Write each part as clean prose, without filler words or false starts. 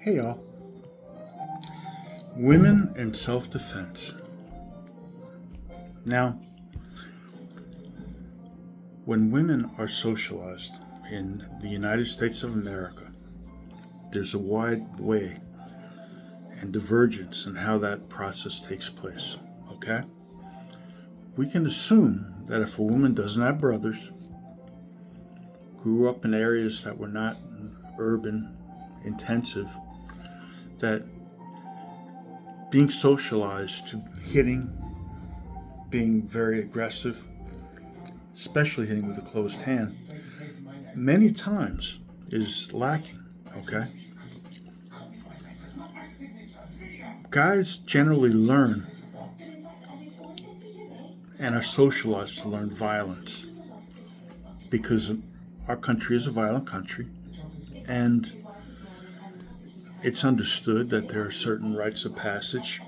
Hey y'all. Women and self-defense. Now, when women are socialized in the United States of America, there's a wide way and divergence in how that process takes place. Okay? We can assume that if a woman doesn't have brothers, grew up in areas that were not urban intensive, that being socialized to hitting, being very aggressive, especially hitting with a closed hand, many times is lacking, okay? Guys generally learn and are socialized to learn violence because our country is a violent country, and it's understood that there are certain rites of passage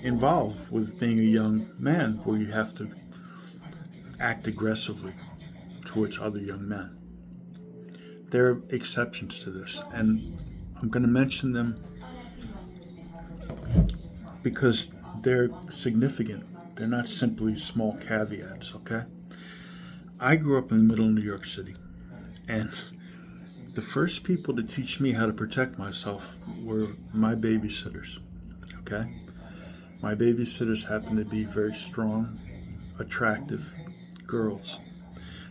involved with being a young man where you have to act aggressively towards other young men. There are exceptions to this, and I'm going to mention them because they're significant. They're not simply small caveats, okay? I grew up in the middle of New York City, and the first people to teach me how to protect myself were my babysitters, okay? My babysitters happened to be very strong, attractive girls.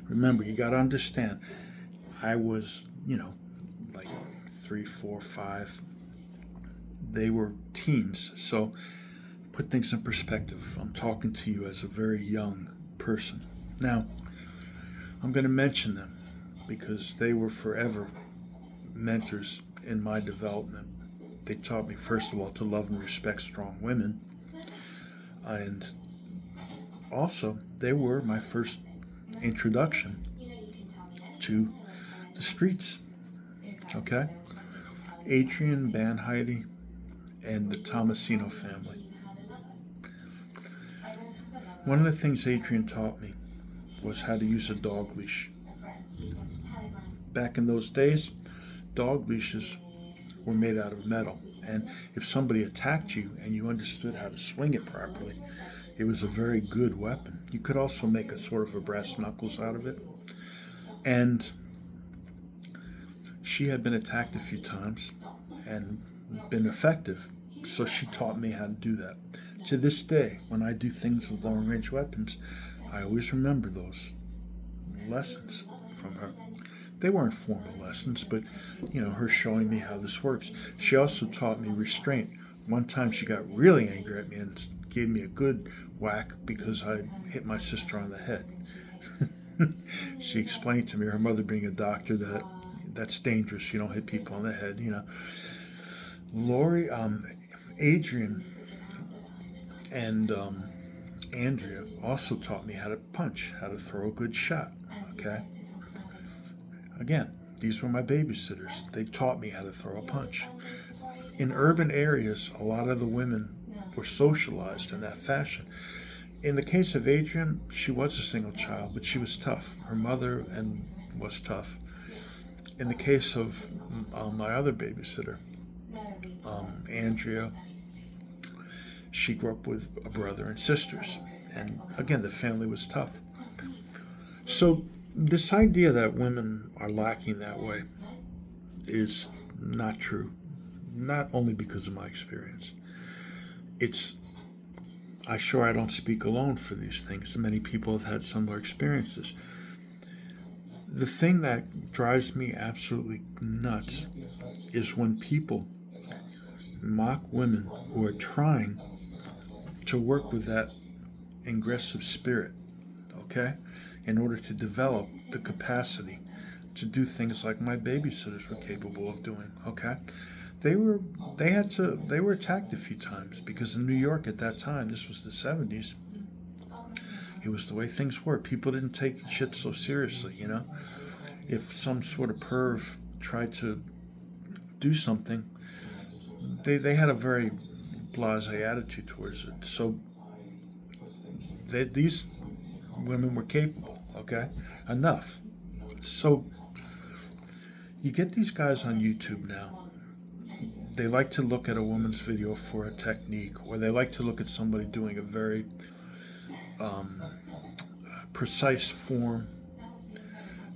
Remember, you got to understand, I was, like 3, 4, 5. They were teens. So put things in perspective. I'm talking to you as a very young person. Now, I'm going to mention them because they were forever mentors in my development. They taught me, first of all, to love and respect strong women. And also, they were my first introduction to the streets. Okay? Adrian Banheide and the Tomasino family. One of the things Adrian taught me was how to use a dog leash. Back in those days, dog leashes were made out of metal, and if somebody attacked you and you understood how to swing it properly, it was a very good weapon. You could also make a sort of a brass knuckles out of it. And she had been attacked a few times and been effective, so she taught me how to do that. To this day, when I do things with long-range weapons, I always remember those lessons from her. They weren't formal lessons, but, her showing me how this works. She also taught me restraint. One time she got really angry at me and gave me a good whack because I hit my sister on the head. She explained to me, her mother being a doctor, that that's dangerous. You don't hit people on the head, Adrian and Andrea also taught me how to punch, how to throw a good shot, okay? Again, these were my babysitters. They taught me how to throw a punch. In urban areas, a lot of the women were socialized in that fashion. In the case of Adrian, she was a single child, but she was tough. Her mother was tough. In the case of my other babysitter, Andrea, she grew up with a brother and sisters. And again, the family was tough. So this idea that women are lacking that way is not true. Not only because of my experience. I'm sure I don't speak alone for these things. Many people have had similar experiences. The thing that drives me absolutely nuts is when people mock women who are trying to work with that aggressive spirit, okay, in order to develop the capacity to do things like my babysitters were capable of doing, okay? They were attacked a few times because in New York at that time, this was the 70s, it was the way things were. People didn't take shit so seriously, If some sort of perv tried to do something, they had a very blasé attitude towards it. So these women were capable, okay? Enough. So you get these guys on YouTube now they like to look at a woman's video for a technique, or they like to look at somebody doing a very um, precise form.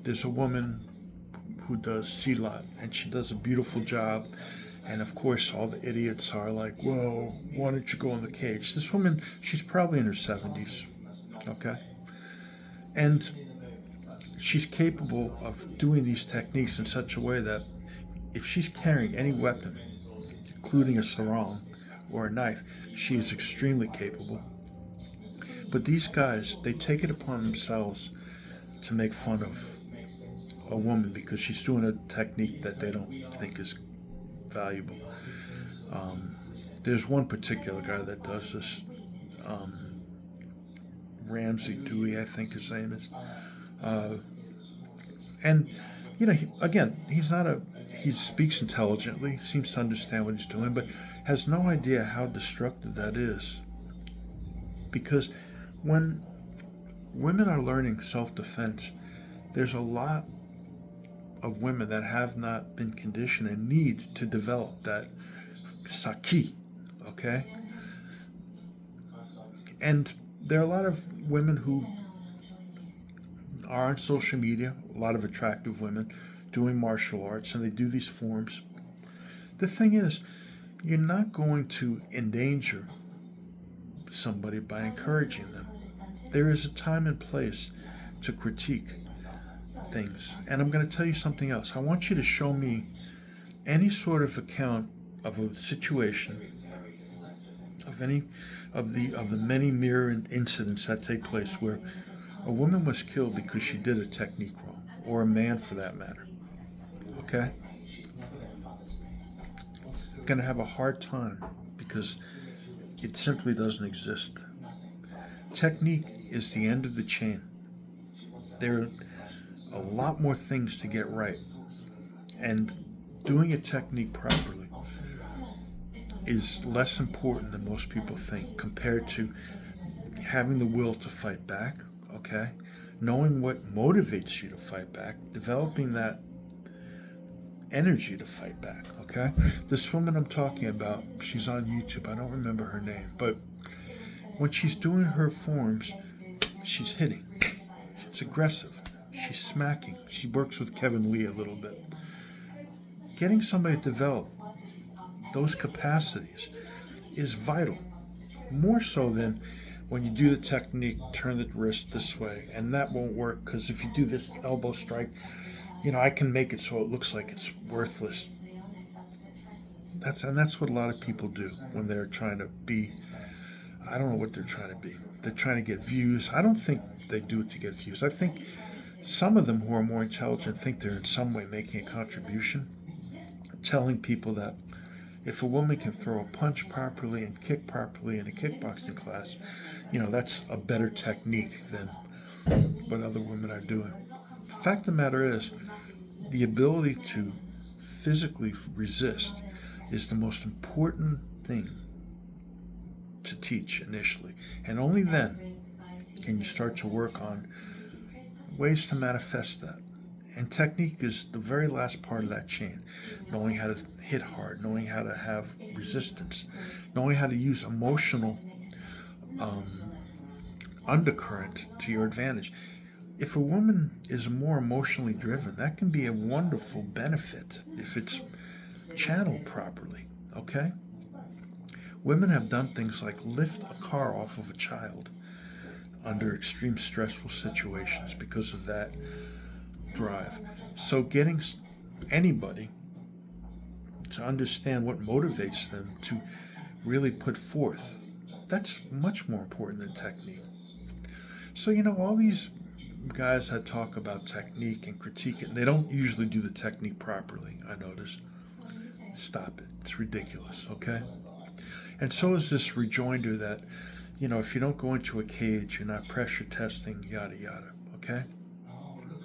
There's a woman who does silat, and she does a beautiful job. And of course, all the idiots are like, "Whoa, why don't you go in the cage?" This woman, she's probably in her 70s, okay? And she's capable of doing these techniques in such a way that if she's carrying any weapon, including a sarong or a knife, she is extremely capable. But these guys, they take it upon themselves to make fun of a woman because she's doing a technique that they don't think is valuable. Um, there's one particular guy that does this. Um, Ramsey Dewey, I think his name is. Uh, and, again, he speaks intelligently, seems to understand what he's doing, but has no idea how destructive that is. Because when women are learning self-defense, there's a lot of women that have not been conditioned and need to develop that saki, okay? And there are a lot of women who are on social media, a lot of attractive women doing martial arts, and they do these forms. The thing is, you're not going to endanger somebody by encouraging them. There is a time and place to critique things. And I'm going to tell you something else. I want you to show me any sort of account of a situation, of any of the many mirror incidents that take place where a woman was killed because she did a technique wrong, or a man for that matter. Okay? I'm going to have a hard time because it simply doesn't exist. Technique is the end of the chain. There are a lot more things to get right. And doing a technique properly is less important than most people think compared to having the will to fight back, okay? Knowing what motivates you to fight back, developing that energy to fight back, okay? This woman I'm talking about, she's on YouTube. I don't remember her name, but when she's doing her forms, she's hitting. It's aggressive. She's smacking. She works with Kevin Lee a little bit. Getting somebody to develop those capacities is vital. More so than when you do the technique, turn the wrist this way, and that won't work because if you do this elbow strike, I can make it so it looks like it's worthless. That's what a lot of people do when they're trying to be. I don't know what they're trying to be. They're trying to get views. I don't think they do it to get views. I think some of them who are more intelligent think they're in some way making a contribution, telling people that if a woman can throw a punch properly and kick properly in a kickboxing class, that's a better technique than what other women are doing. The fact of the matter is, the ability to physically resist is the most important thing to teach initially. And only then can you start to work on ways to manifest that. And technique is the very last part of that chain. Knowing how to hit hard, knowing how to have resistance, knowing how to use emotional undercurrent to your advantage. If a woman is more emotionally driven, that can be a wonderful benefit if it's channeled properly, okay? Women have done things like lift a car off of a child under extreme stressful situations because of that drive. So getting anybody to understand what motivates them to really put forth, that's much more important than technique. So, all these guys that talk about technique and critique it, they don't usually do the technique properly, I notice. Stop it. It's ridiculous, okay? And so is this rejoinder that, if you don't go into a cage, you're not pressure testing, yada, yada, okay?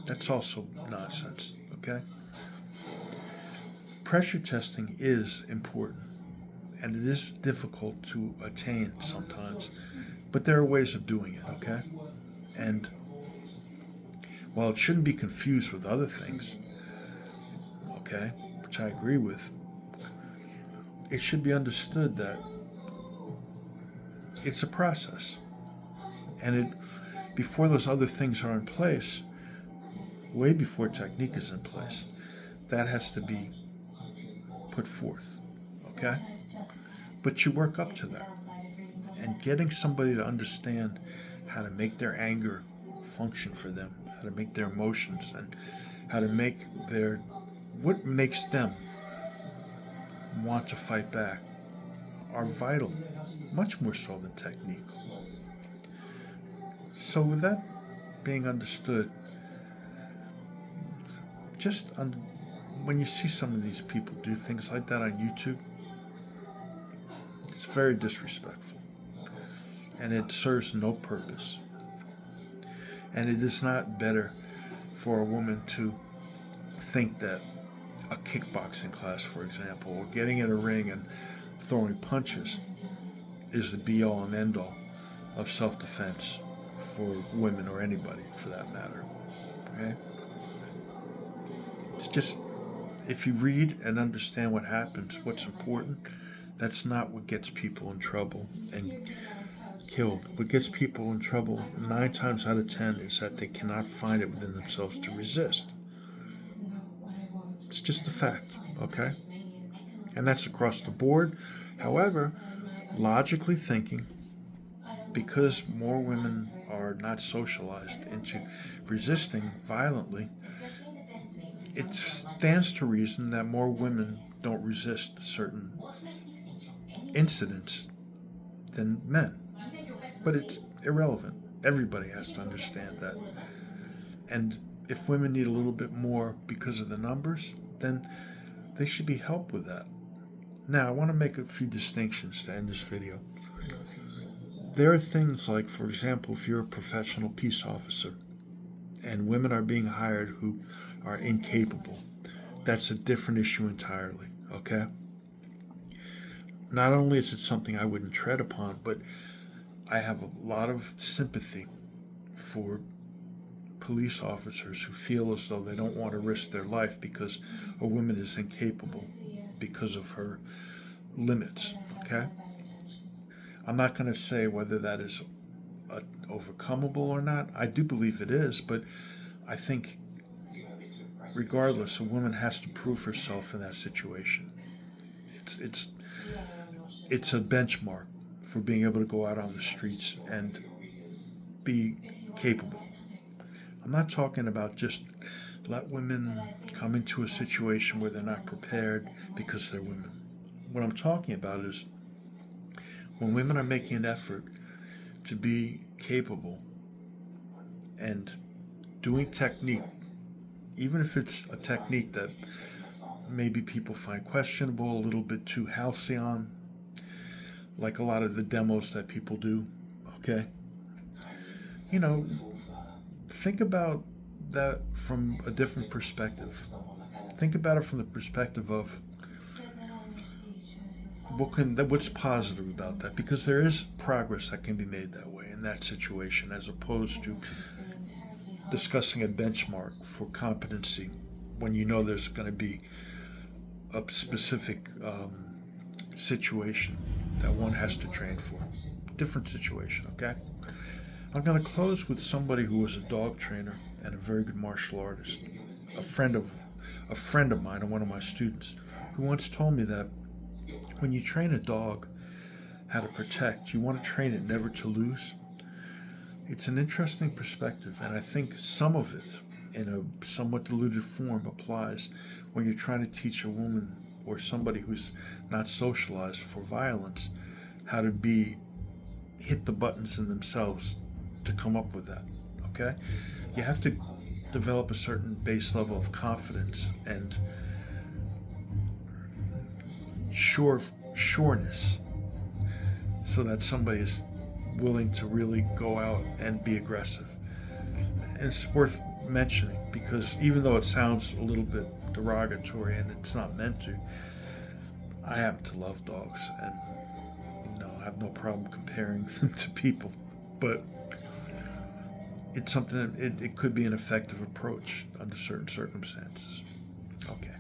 That's also nonsense, okay? Pressure testing is important, and it is difficult to attain sometimes, but there are ways of doing it, okay? And while it shouldn't be confused with other things, okay, which I agree with, it should be understood that it's a process. And before those other things are in place, way before technique is in place, that has to be put forth. Okay? But you work up to that. And getting somebody to understand how to make their anger function for them, how to make their emotions, and how to make what makes them want to fight back are vital, much more so than technique. So with that being understood, when you see some of these people do things like that on YouTube, it's very disrespectful. And it serves no purpose. And it is not better for a woman to think that a kickboxing class, for example, or getting in a ring and throwing punches is the be-all and end-all of self-defense for women or anybody for that matter. Okay? It's just, if you read and understand what happens, what's important, that's not what gets people in trouble and killed. What gets people in trouble 9 times out of 10 is that they cannot find it within themselves to resist. It's just a fact, okay? And that's across the board. However, logically thinking, because more women are not socialized into resisting violently, it stands to reason that more women don't resist certain incidents than men. But it's irrelevant. Everybody has to understand that. And if women need a little bit more because of the numbers, then they should be helped with that. Now, I want to make a few distinctions to end this video. There are things like, for example, if you're a professional peace officer and women are being hired who are incapable, that's a different issue entirely, okay? Not only is it something I wouldn't tread upon, but I have a lot of sympathy for police officers who feel as though they don't want to risk their life because a woman is incapable because of her limits, okay? I'm not going to say whether that is overcomable or not. I do believe it is, but I think regardless, a woman has to prove herself in that situation. It's a benchmark for being able to go out on the streets and be capable. I'm not talking about just let women come into a situation where they're not prepared because they're women. What I'm talking about is when women are making an effort to be capable and doing technique, even if it's a technique that maybe people find questionable, a little bit too halcyon, like a lot of the demos that people do, okay? You know, think about that from a different perspective. Think about it from the perspective of what's positive about that, because there is progress that can be made that way in that situation, as opposed to discussing a benchmark for competency when you know there's going to be a specific situation that one has to train for. Different situation, okay? I'm going to close with somebody who was a dog trainer and a very good martial artist, a friend of mine and one of my students, who once told me that when you train a dog how to protect, you want to train it never to lose. It's an interesting perspective, and I think some of it, in a somewhat diluted form, applies when you're trying to teach a woman or somebody who's not socialized for violence how to hit the buttons in themselves to come up with that, okay? You have to develop a certain base level of confidence and sureness so that somebody is willing to really go out and be aggressive. And it's worth mentioning because even though it sounds a little bit derogatory and it's not meant to, I happen to love dogs and I have no problem comparing them to people, but it's something that it could be an effective approach under certain circumstances. Okay.